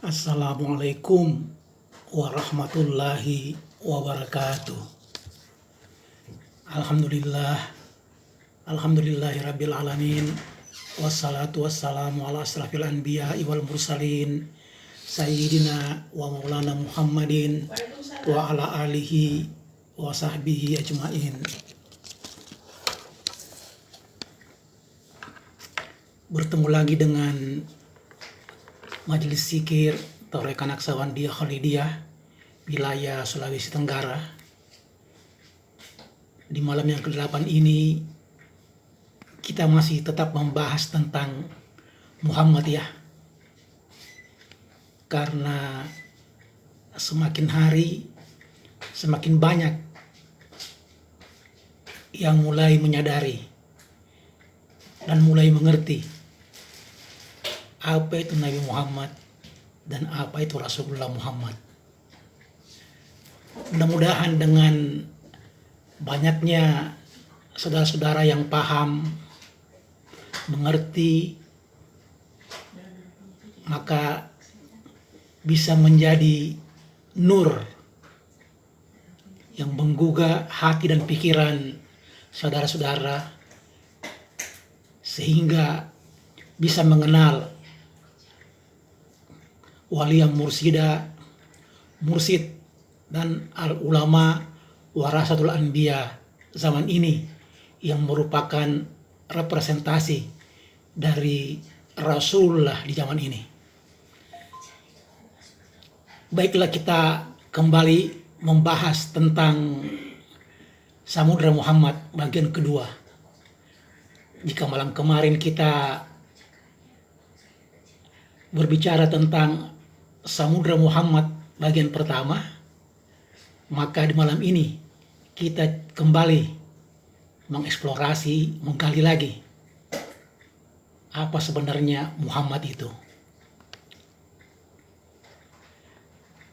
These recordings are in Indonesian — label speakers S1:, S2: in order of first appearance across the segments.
S1: Assalamualaikum warahmatullahi wabarakatuh. Alhamdulillah, alhamdulillahirabbil alamin. Wassalatu wassalamu ala asrafil anbiya'i wal mursalin sayyidina wa maulana Muhammadin wa ala alihi wa sahbihi ajmain. Bertemu lagi dengan Majelis Zikir Tarekat Naksabandiyah Khalidiyah wilayah Sulawesi Tenggara. Di malam yang ke-8 ini kita masih tetap membahas tentang Muhammadiyah, karena semakin hari semakin banyak yang mulai menyadari dan mulai mengerti apa itu Nabi Muhammad dan apa itu Rasulullah Muhammad. Mudah-mudahan dengan banyaknya saudara-saudara yang paham, mengerti, maka bisa menjadi nur yang menggugah hati dan pikiran saudara-saudara, sehingga bisa mengenal wali yang mursid dan al-ulama warasatul anbiya zaman ini, yang merupakan representasi dari Rasulullah di zaman ini. Baiklah, kita kembali membahas tentang Samudra Muhammad bagian kedua. Jika malam kemarin kita berbicara tentang Samudra Muhammad bagian pertama, maka di malam ini kita kembali mengeksplorasi, menggali lagi apa sebenarnya Muhammad itu.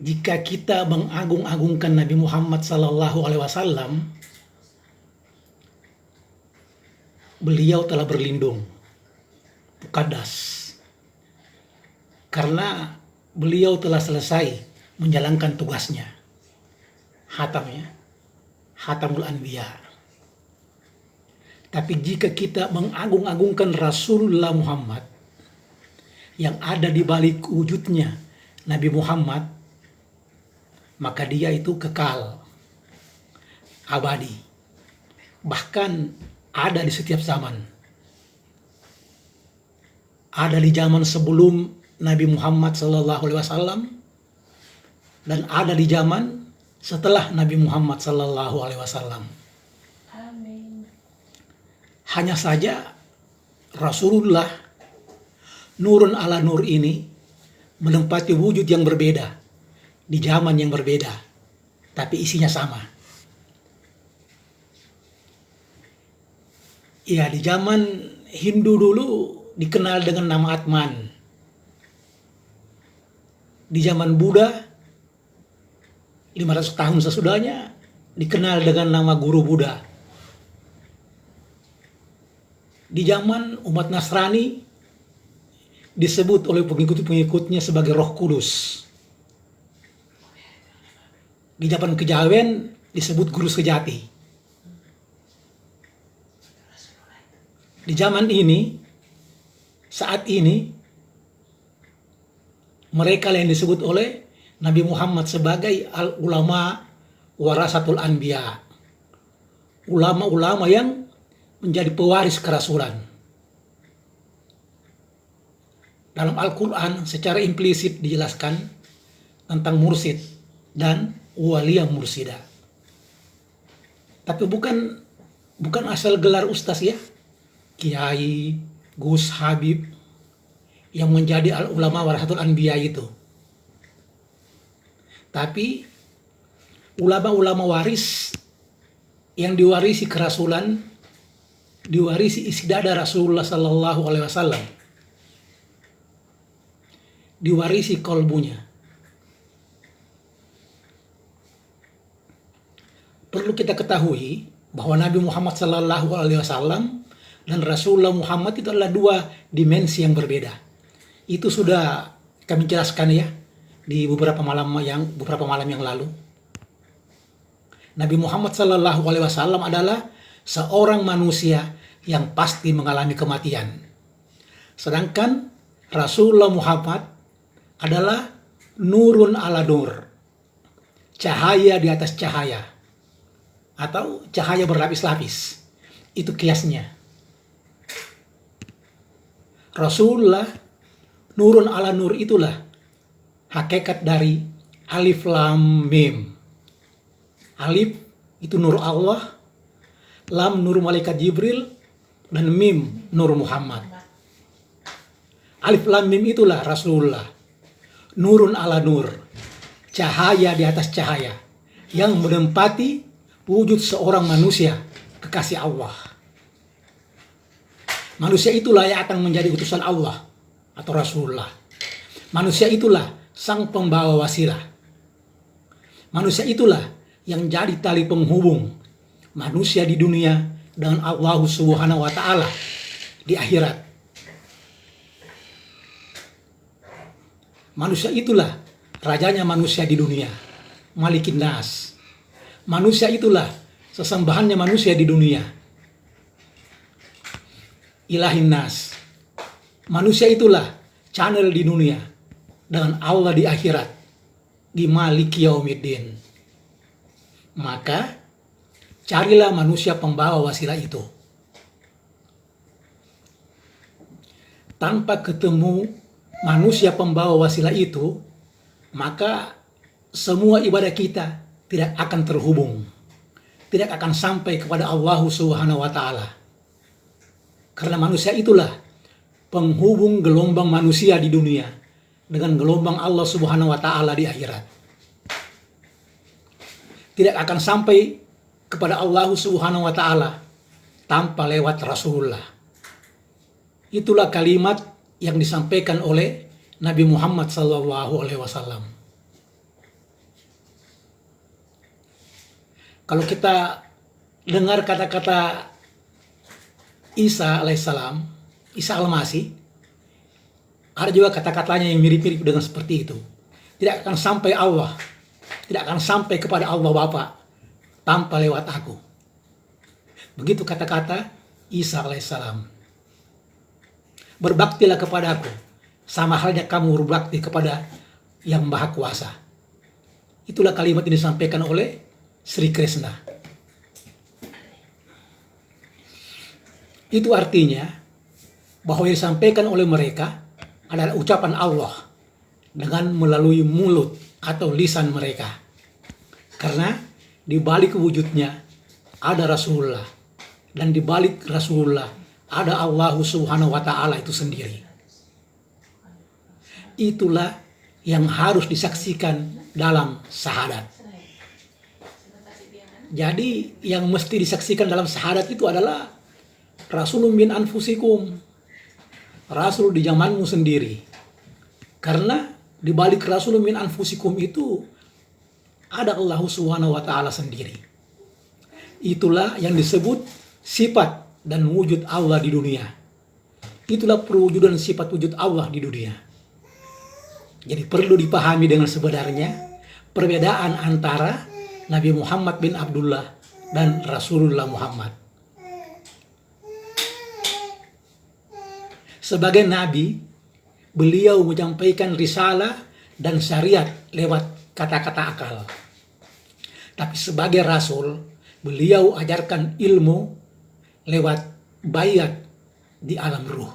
S1: Jika kita mengagung-agungkan Nabi Muhammad SAW, beliau telah berlindung, muqaddas, karena beliau telah selesai menjalankan tugasnya, Hatamul Anbiya. Tapi jika kita mengagung-agungkan Rasulullah Muhammad, yang ada di balik wujudnya Nabi Muhammad, maka dia itu kekal, abadi, bahkan ada di setiap zaman. Ada di zaman sebelum Nabi Muhammad SAW, dan ada di zaman setelah Nabi Muhammad SAW.
S2: Amin.
S1: Hanya saja Rasulullah nurun ala nur ini menempati wujud yang berbeda di zaman yang berbeda, tapi isinya sama. Ya, di zaman Hindu dulu dikenal dengan nama Atman. Di zaman Buddha 500 tahun sesudahnya dikenal dengan nama Guru Buddha. Di zaman umat Nasrani disebut oleh pengikut-pengikutnya sebagai Roh Kudus. Di zaman Kejawen disebut Guru Sejati. Di zaman ini, saat ini, mereka yang disebut oleh Nabi Muhammad sebagai al-ulama warasatul anbiya, ulama-ulama yang menjadi pewaris kerasulan. Dalam Al-Quran secara implisit dijelaskan tentang mursid dan waliyah mursida. Tapi bukan asal gelar ustaz, ya, Kiai, Gus, Habib, yang menjadi al-ulama warasatul anbiya itu. Tapi ulama-ulama waris yang diwarisi kerasulan, diwarisi isi dada Rasulullah SAW, diwarisi kolbunya. Perlu kita ketahui bahwa Nabi Muhammad SAW dan Rasulullah Muhammad itu adalah dua dimensi yang berbeda. Itu sudah kami jelaskan ya di beberapa malam yang lalu. Nabi Muhammad Sallallahu Alaihi Wasallam adalah seorang manusia yang pasti mengalami kematian. Sedangkan Rasulullah Muhammad adalah nurun ala nur, cahaya di atas cahaya, atau cahaya berlapis-lapis. Itu kiasnya. Rasulullah nurun ala nur, itulah hakikat dari alif lam mim. Alif itu nur Allah, lam nur malaikat Jibril, dan mim nur Muhammad. Alif lam mim itulah Rasulullah, nurun ala nur, cahaya di atas cahaya, yang menempati wujud seorang manusia, kekasih Allah. Manusia itulah yang akan menjadi utusan Allah atau Rasulullah. Manusia itulah sang pembawa wasilah. Manusia itulah yang jadi tali penghubung manusia di dunia dengan Allah Subhanahu wa Ta'ala di akhirat. Manusia itulah rajanya manusia di dunia, Malikin Nas. Manusia itulah sesembahannya manusia di dunia, Ilahin Nas. Manusia itulah channel di dunia dengan Allah di akhirat, di Maliki Yaumiddin. Maka carilah manusia pembawa wasilah itu. Tanpa ketemu manusia pembawa wasilah itu, maka semua ibadah kita tidak akan terhubung, tidak akan sampai kepada Allah Subhanahu wa Ta'ala. Karena manusia itulah penghubung gelombang manusia di dunia dengan gelombang Allah Subhanahu wa Ta'ala di akhirat. Tidak akan sampai kepada Allah Subhanahu wa Ta'ala tanpa lewat Rasulullah. Itulah kalimat yang disampaikan oleh Nabi Muhammad Sallallahu Alaihi Wasallam. Kalau kita dengar kata-kata Isa alaihissalam, Isa al-Masih, ada juga kata-katanya yang mirip-mirip dengan seperti itu. Tidak akan sampai Allah, tidak akan sampai kepada Allah Bapa tanpa lewat aku. Begitu kata-kata Isa alaihissalam. Berbaktilah kepada aku, sama halnya kamu berbakti kepada yang Maha Kuasa. Itulah kalimat yang disampaikan oleh Sri Krishna. Itu artinya bahwa yang disampaikan oleh mereka adalah ucapan Allah dengan melalui mulut atau lisan mereka. Karena di balik wujudnya ada Rasulullah, dan di balik Rasulullah ada Allah Subhanahu wa Ta'ala itu sendiri. Itulah yang harus disaksikan dalam syahadat. Jadi yang mesti disaksikan dalam syahadat itu adalah Rasulun min anfusikum, Rasul di zamanmu sendiri. Karena di balik Rasulun min anfusikum itu ada Allah Subhanahu wa Ta'ala sendiri. Itulah yang disebut sifat dan wujud Allah di dunia. Itulah perwujudan sifat wujud Allah di dunia. Jadi perlu dipahami dengan sebenarnya perbedaan antara Nabi Muhammad bin Abdullah dan Rasulullah Muhammad. Sebagai Nabi, beliau menyampaikan risalah dan syariat lewat kata-kata akal. Tapi sebagai Rasul, beliau ajarkan ilmu lewat bayat di alam ruh.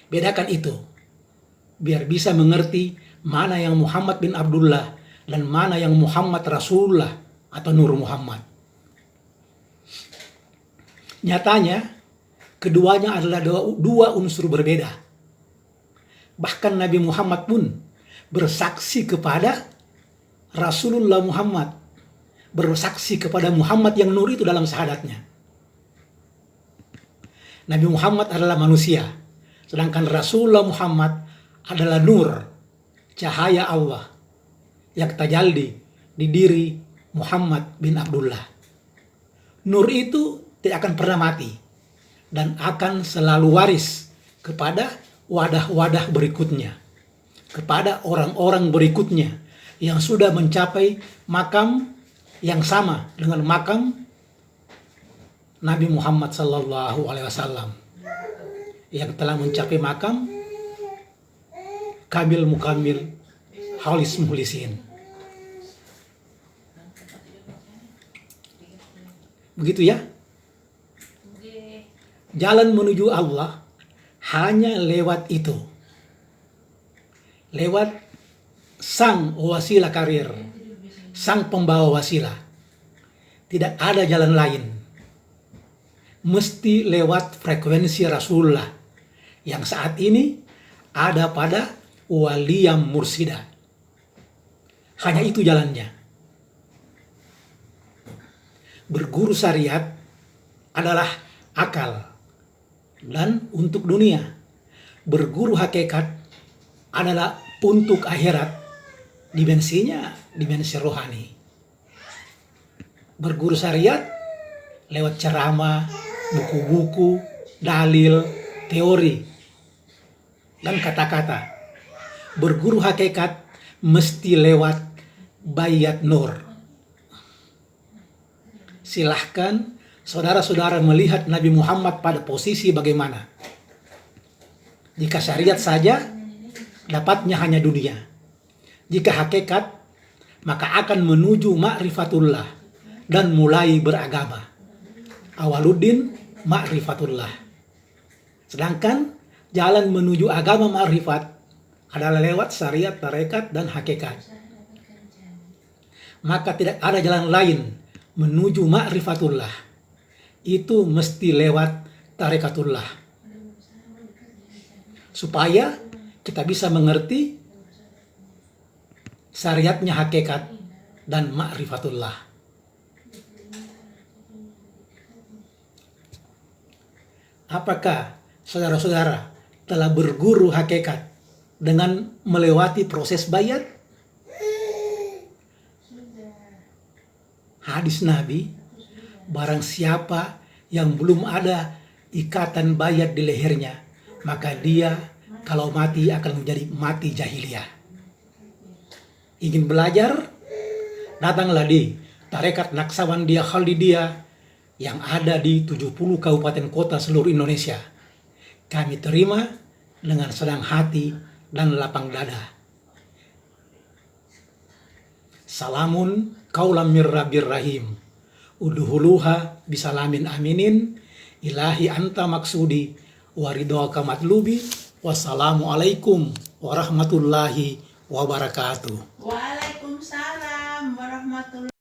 S1: Bedakan itu, biar bisa mengerti mana yang Muhammad bin Abdullah dan mana yang Muhammad Rasulullah atau Nur Muhammad. Nyatanya, keduanya adalah dua unsur berbeda. Bahkan Nabi Muhammad pun bersaksi kepada Rasulullah Muhammad, bersaksi kepada Muhammad yang nur itu dalam syahadatnya. Nabi Muhammad adalah manusia, sedangkan Rasulullah Muhammad adalah nur, cahaya Allah yang tajalli di diri Muhammad bin Abdullah. Nur itu tidak akan pernah mati dan akan selalu waris kepada wadah-wadah berikutnya, kepada orang-orang berikutnya yang sudah mencapai makam yang sama dengan makam Nabi Muhammad sallallahu alaihi wasallam, yang telah mencapai makam Kamil Mukamil Halis Muhlisin. Begitu ya. Jalan menuju Allah hanya lewat itu. Lewat sang wasilah karir, sang pembawa wasilah. Tidak ada jalan lain. Mesti lewat frekuensi Rasulullah yang saat ini ada pada waliyam mursida. Hanya itu jalannya. Berguru syariat adalah akal dan untuk dunia. Berguru hakikat adalah untuk akhirat, dimensinya dimensi rohani. Berguru syariat lewat ceramah, buku-buku, dalil, teori, dan kata-kata. Berguru hakikat mesti lewat bayat nur. Silahkan saudara-saudara melihat Nabi Muhammad pada posisi bagaimana. Jika syariat saja, dapatnya hanya dunia. Jika hakikat, maka akan menuju ma'rifatullah dan mulai beragama. Awaluddin ma'rifatullah. Sedangkan jalan menuju agama ma'rifat adalah lewat syariat, tarekat, dan hakikat. Maka tidak ada jalan lain menuju ma'rifatullah. Itu mesti lewat tarekatullah. Supaya kita bisa mengerti syariatnya hakikat dan ma'rifatullah. Apakah saudara-saudara telah berguru hakikat dengan melewati proses bayat? Hadis Nabi, barang siapa yang belum ada ikatan bayat di lehernya, maka dia kalau mati akan menjadi mati jahiliyah. Ingin belajar? Datanglah di Tarekat Naksabandia Khalidiyah yang ada di 70 kabupaten kota seluruh Indonesia. Kami terima dengan senang hati dan lapang dada. Salamun kaulam mir rabbir rahim. Uduhuluha bisalamin aminin. Ilahi anta maksudi waridhoka matlubi. Wassalamualaikum warahmatullahi wabarakatuh.
S3: Waalaikumsalam warahmatullahi